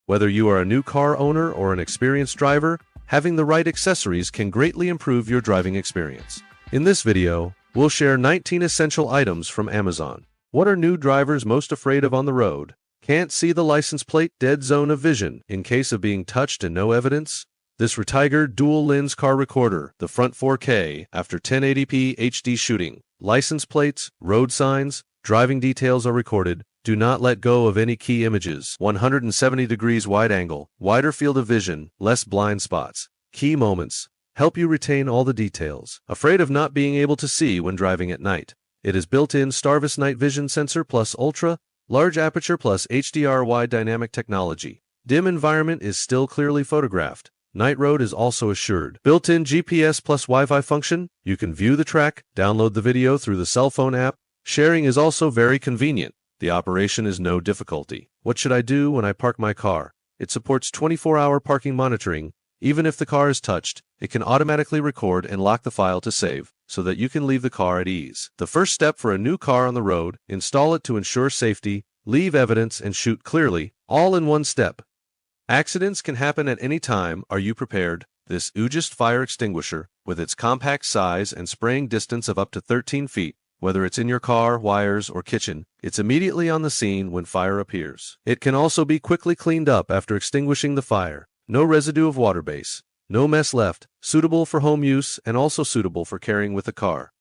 Whether you are a new car owner or an experienced driver, having the right accessories can greatly improve your driving experience. In this video, we'll share 19 essential items from Amazon. What are new drivers most afraid of on the road? Can't see the license plate, dead zone of vision in case of being touched and no evidence? This Retiger dual-lens car recorder, the front 4K after 1080p HD shooting, license plates, road signs, driving details are recorded. Do not let go of any key images. 170 degrees wide angle, wider field of vision, less blind spots. Key moments. Help you retain all the details. Afraid of not being able to see when driving at night? It is built-in Starry night vision sensor plus ultra, large aperture plus HDR wide dynamic technology. Dim environment is still clearly photographed. Night road is also assured. Built-in GPS plus Wi-Fi function. You can view the track, download the video through the cell phone app. Sharing is also very convenient. The operation is no difficulty. What should I do when I park my car? It supports 24-hour parking monitoring. Even if the car is touched, it can automatically record and lock the file to save, so that you can leave the car at ease. The first step for a new car on the road, install it to ensure safety, leave evidence, and shoot clearly, all in one step. Accidents can happen at any time. Are you prepared? This Aegis fire extinguisher, with its compact size and spraying distance of up to 13 feet, whether it's in your car, wires, or kitchen, it's immediately on the scene when fire appears. It can also be quickly cleaned up after extinguishing the fire. No residue of water base. No mess left. Suitable for home use and also suitable for carrying with the car.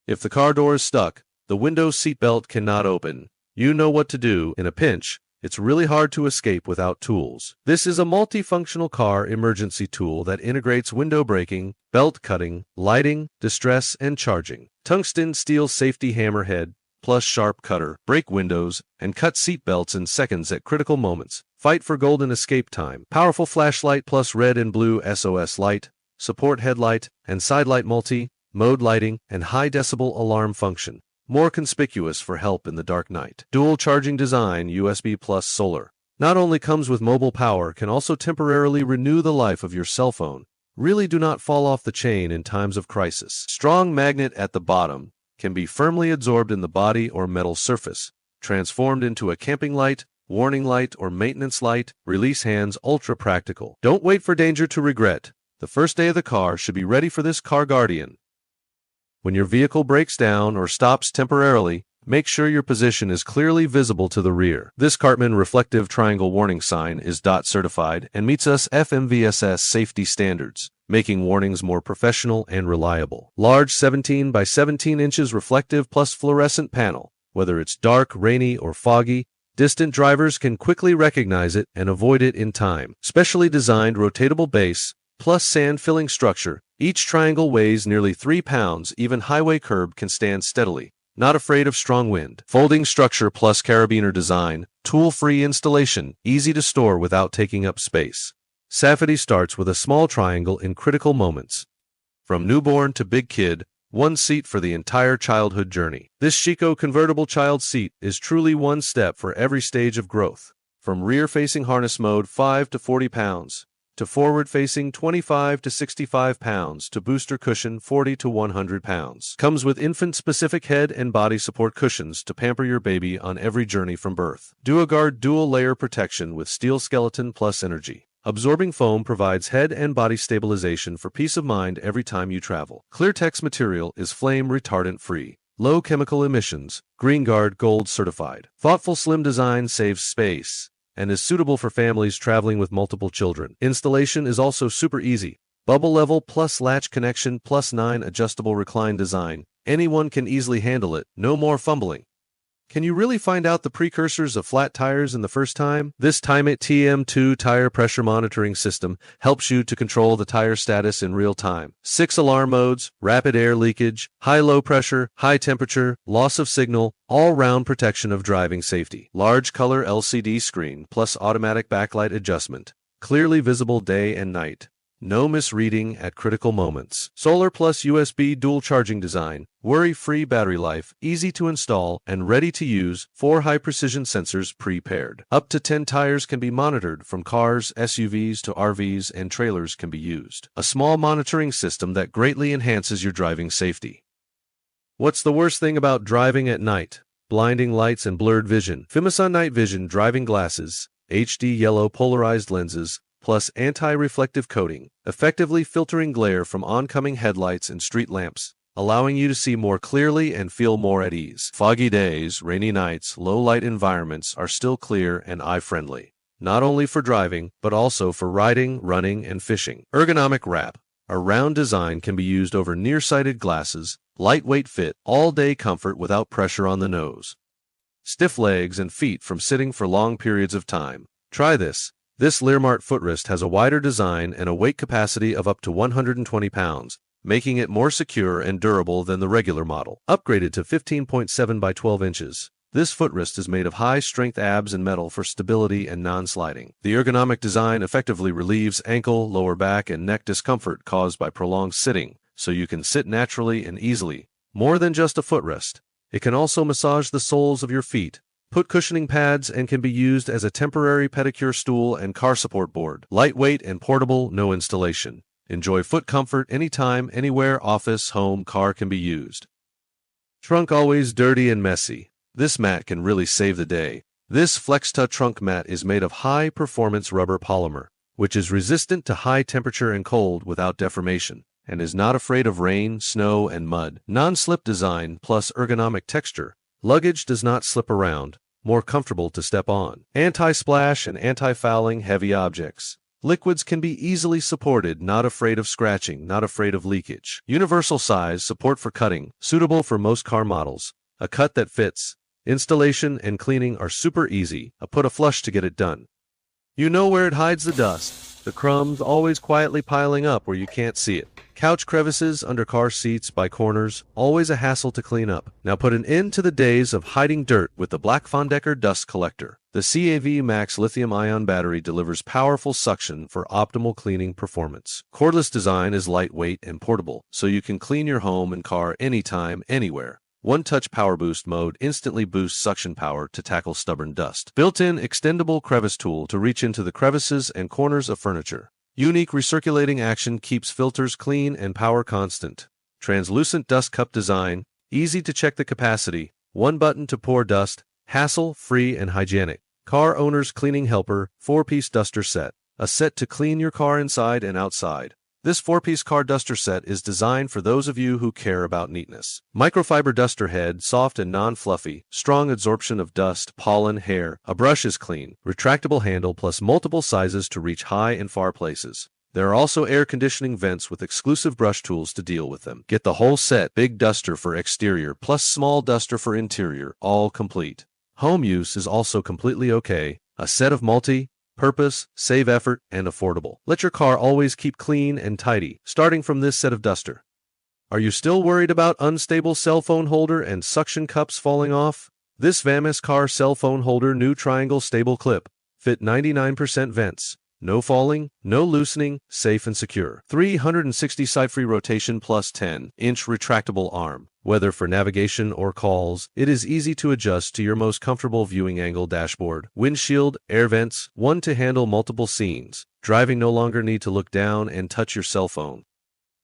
If the car door is stuck, the window seat belt cannot open. You know what to do in a pinch. It's really hard to escape without tools. This is a multifunctional car emergency tool that integrates window braking, belt cutting, lighting, distress, and charging. Tungsten steel safety hammerhead, plus sharp cutter, break windows, and cut seat belts in seconds at critical moments. Fight for golden escape time. Powerful flashlight plus red and blue SOS light, support headlight, and side light multi-mode lighting, and high decibel alarm function. More conspicuous for help in the dark night. Dual charging design, USB plus solar. Not only comes with mobile power, can also temporarily renew the life of your cell phone. Really do not fall off the chain in times of crisis. Strong magnet at the bottom, can be firmly absorbed in the body or metal surface, transformed into a camping light, warning light, or maintenance light. Release hands, ultra practical. Don't wait for danger to regret. The first day of the car should be ready for this car guardian. When your vehicle breaks down or stops temporarily, make sure your position is clearly visible to the rear. This Cartman reflective triangle warning sign is DOT certified and meets us FMVSS safety standards, making warnings more professional and reliable. Large 17 by 17 inches reflective plus fluorescent panel. Whether it's dark, rainy, or foggy, distant drivers can quickly recognize it and avoid it in time. Specially designed rotatable base, plus sand filling structure. Each triangle weighs nearly 3 pounds. Even highway curb can stand steadily. Not afraid of strong wind. Folding structure plus carabiner design. Tool-free installation. Easy to store without taking up space. Safety starts with a small triangle in critical moments. From newborn to big kid, one seat for the entire childhood journey. This Chico convertible child seat is truly one step for every stage of growth. From rear-facing harness mode 5 to 40 pounds, to forward-facing 25 to 65 pounds, to booster cushion 40 to 100 pounds. Comes with infant-specific head and body support cushions to pamper your baby on every journey from birth. DuoGuard dual-layer protection with steel skeleton plus energy. Absorbing foam provides head and body stabilization for peace of mind every time you travel. ClearTex material is flame retardant-free. Low chemical emissions. GreenGuard Gold certified. Thoughtful slim design saves space and is suitable for families traveling with multiple children. Installation is also super easy. Bubble level plus latch connection plus 9 adjustable recline design. Anyone can easily handle it. No more fumbling. Can you really find out the precursors of flat tires in the first time? This TimeIt TM2 tire pressure monitoring system helps you to control the tire status in real time. 6 alarm modes, rapid air leakage, high-low pressure, high temperature, loss of signal, all-round protection of driving safety. Large color LCD screen plus automatic backlight adjustment. Clearly visible day and night. No misreading at critical moments. Solar plus USB dual charging design, worry-free battery life, easy to install, and ready to use. 4 high-precision sensors pre-paired. Up to 10 tires can be monitored from cars, SUVs to RVs, and trailers can be used. A small monitoring system that greatly enhances your driving safety. What's the worst thing about driving at night? Blinding lights and blurred vision. Fimison Night Vision driving glasses. HD yellow polarized lenses, plus anti-reflective coating, effectively filtering glare from oncoming headlights and street lamps, allowing you to see more clearly and feel more at ease. Foggy days, rainy nights, low-light environments are still clear and eye-friendly, not only for driving, but also for riding, running, and fishing. Ergonomic wrap. A round design can be used over nearsighted glasses, lightweight fit, all-day comfort without pressure on the nose. Stiff legs and feet from sitting for long periods of time. Try this. This Learmart footrest has a wider design and a weight capacity of up to 120 pounds, making it more secure and durable than the regular model. Upgraded to 15.7 by 12 inches. This footrest is made of high-strength abs and metal for stability and non-sliding. The ergonomic design effectively relieves ankle, lower back, and neck discomfort caused by prolonged sitting, so you can sit naturally and easily. More than just a footrest, it can also massage the soles of your feet, put cushioning pads, and can be used as a temporary pedicure stool and car support board. Lightweight and portable, no installation. Enjoy foot comfort anytime, anywhere, office, home, car can be used. Trunk always dirty and messy. This mat can really save the day. This FlexTA trunk mat is made of high-performance rubber polymer, which is resistant to high temperature and cold without deformation, and is not afraid of rain, snow, and mud. Non-slip design plus ergonomic texture. Luggage does not slip around, more comfortable to step on. Anti-splash and anti-fouling heavy objects. Liquids can be easily supported, not afraid of scratching, not afraid of leakage. Universal size, support for cutting, suitable for most car models. A cut that fits. Installation and cleaning are super easy. Put a flush to get it done. You know where it hides the dust. The crumbs always quietly piling up where you can't see it. Couch crevices under car seats by corners, always a hassle to clean up. Now put an end to the days of hiding dirt with the Black Fondecker Dust Collector. The CAV Max lithium-ion battery delivers powerful suction for optimal cleaning performance. Cordless design is lightweight and portable, so you can clean your home and car anytime, anywhere. One-touch power boost mode instantly boosts suction power to tackle stubborn dust. Built-in extendable crevice tool to reach into the crevices and corners of furniture. Unique recirculating action keeps filters clean and power constant. Translucent dust cup design, easy to check the capacity, one button to pour dust, hassle-free and hygienic. Car owner's cleaning helper, 4-piece duster set. A set to clean your car inside and outside. This 4-piece car duster set is designed for those of you who care about neatness. Microfiber duster head, soft and non-fluffy, strong absorption of dust, pollen, hair. A brush is clean. Retractable handle plus multiple sizes to reach high and far places. There are also air conditioning vents with exclusive brush tools to deal with them. Get the whole set, big duster for exterior plus small duster for interior, all complete. Home use is also completely okay. A set of multi-purpose, save effort, and affordable. Let your car always keep clean and tidy, starting from this set of duster. Are you still worried about unstable cell phone holder and suction cups falling off? This Vamis car cell phone holder new triangle stable clip. Fit 99% vents. No falling, no loosening, safe and secure. 360 side-free rotation plus 10-inch retractable arm. Whether for navigation or calls, it is easy to adjust to your most comfortable viewing angle. Dashboard, windshield, air vents, one to handle multiple scenes. Driving no longer need to look down and touch your cell phone.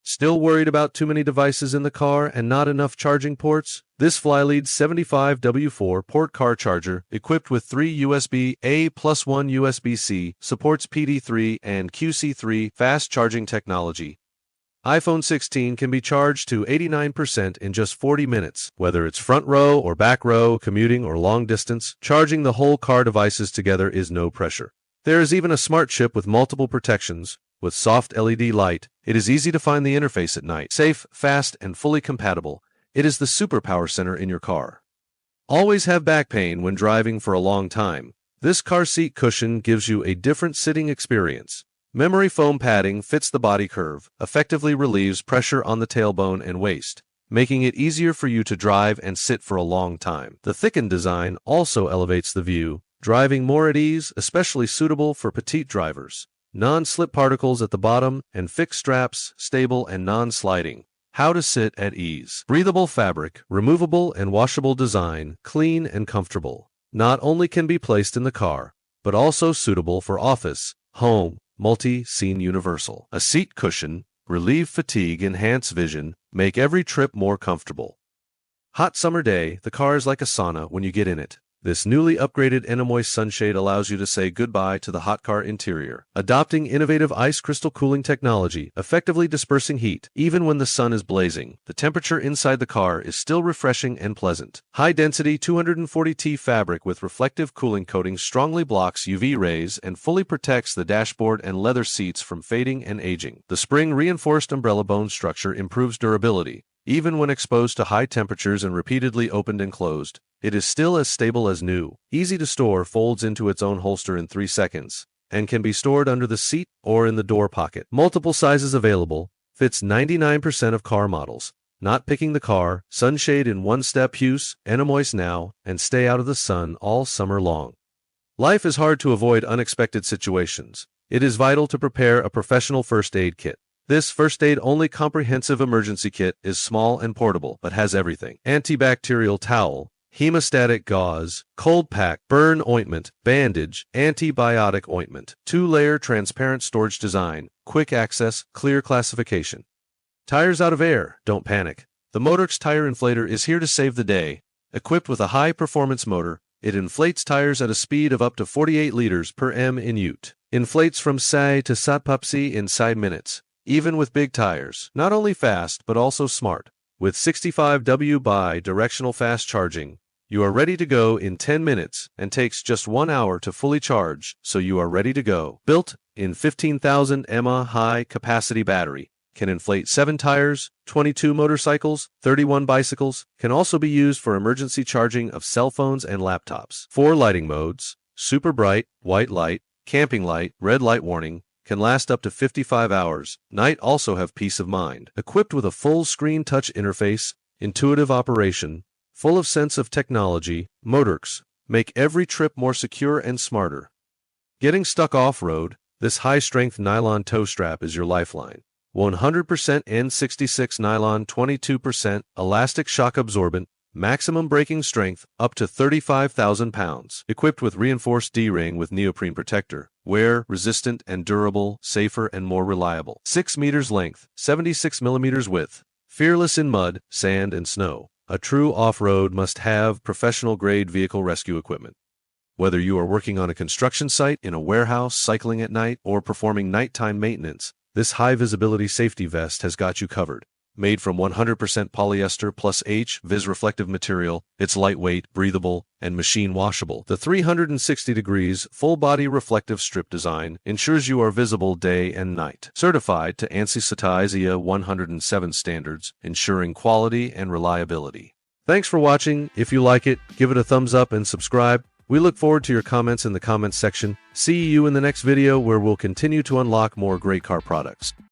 Still worried about too many devices in the car and not enough charging ports? This Flylead 75W4 port car charger, equipped with 3 USB-A plus 1 USB-C, supports PD3 and QC3 fast charging technology. iPhone 16 can be charged to 89% in just 40 minutes. Whether it's front row or back row, commuting or long distance, charging the whole car devices together is no pressure. There is even a smart chip with multiple protections. With soft LED light, it is easy to find the interface at night. Safe, fast, and fully compatible. It is the superpower center in your car. Always have back pain when driving for a long time? This car seat cushion gives you a different sitting experience. Memory foam padding fits the body curve, effectively relieves pressure on the tailbone and waist, making it easier for you to drive and sit for a long time. The thickened design also elevates the view, driving more at ease, especially suitable for petite drivers. Non-slip particles at the bottom and fixed straps, stable and non-sliding. How to sit at ease. Breathable fabric, removable and washable design, clean and comfortable. Not only can be placed in the car, but also suitable for office, home, multi-scene universal. A seat cushion, relieve fatigue, enhance vision, make every trip more comfortable. Hot summer day, the car is like a sauna when you get in it. This newly upgraded Enemoy Sunshade allows you to say goodbye to the hot car interior, adopting innovative ice crystal cooling technology, effectively dispersing heat. Even when the sun is blazing, the temperature inside the car is still refreshing and pleasant. High-density 240T fabric with reflective cooling coating strongly blocks UV rays and fully protects the dashboard and leather seats from fading and aging. The spring-reinforced umbrella bone structure improves durability. Even when exposed to high temperatures and repeatedly opened and closed, it is still as stable as new. Easy to store, folds into its own holster in 3 seconds, and can be stored under the seat or in the door pocket. Multiple sizes available, fits 99% of car models. Not picking the car, Sunshade in one-step use, Enemoy now, and stay out of the sun all summer long. Life is hard to avoid unexpected situations. It is vital to prepare a professional first aid kit. This first aid only comprehensive emergency kit is small and portable, but has everything. Antibacterial towel, hemostatic gauze, cold pack, burn ointment, bandage, antibiotic ointment, 2-layer transparent storage design, quick access, clear classification. Tires out of air, don't panic. The Motorx tire inflator is here to save the day. Equipped with a high-performance motor, it inflates tires at a speed of up to 48 liters per m in ute. Inflates from say to satpupsi in 5 minutes. Even with big tires, not only fast but also smart. With 65W bi-directional fast charging, you are ready to go in 10 minutes and takes just 1 hour to fully charge, so you are ready to go. Built in 15,000 mAh high-capacity battery, can inflate 7 tires, 22 motorcycles, 31 bicycles, can also be used for emergency charging of cell phones and laptops. 4 lighting modes, super bright, white light, camping light, red light warning, can last up to 55 hours. Night also have peace of mind. Equipped with a full-screen touch interface, intuitive operation, full of sense of technology, Motorx make every trip more secure and smarter. Getting stuck off-road, this high-strength nylon tow strap is your lifeline. 100% N66 nylon, 22% elastic shock absorbent, maximum braking strength up to 35,000 pounds. Equipped with reinforced D-ring with neoprene protector. Wear, resistant and durable, safer and more reliable. 6 meters length, 76 millimeters width. Fearless in mud, sand and snow. A true off-road must-have professional-grade vehicle rescue equipment. Whether you are working on a construction site, in a warehouse, cycling at night, or performing nighttime maintenance, this high-visibility safety vest has got you covered. Made from 100% polyester plus H-vis reflective material, it's lightweight, breathable, and machine washable. The 360 degrees full-body reflective strip design ensures you are visible day and night. Certified to ANSI ISA 107 standards, ensuring quality and reliability. Thanks for watching. If you like it, give it a thumbs up and subscribe. We look forward to your comments in the comments section. See you in the next video where we'll continue to unlock more great car products.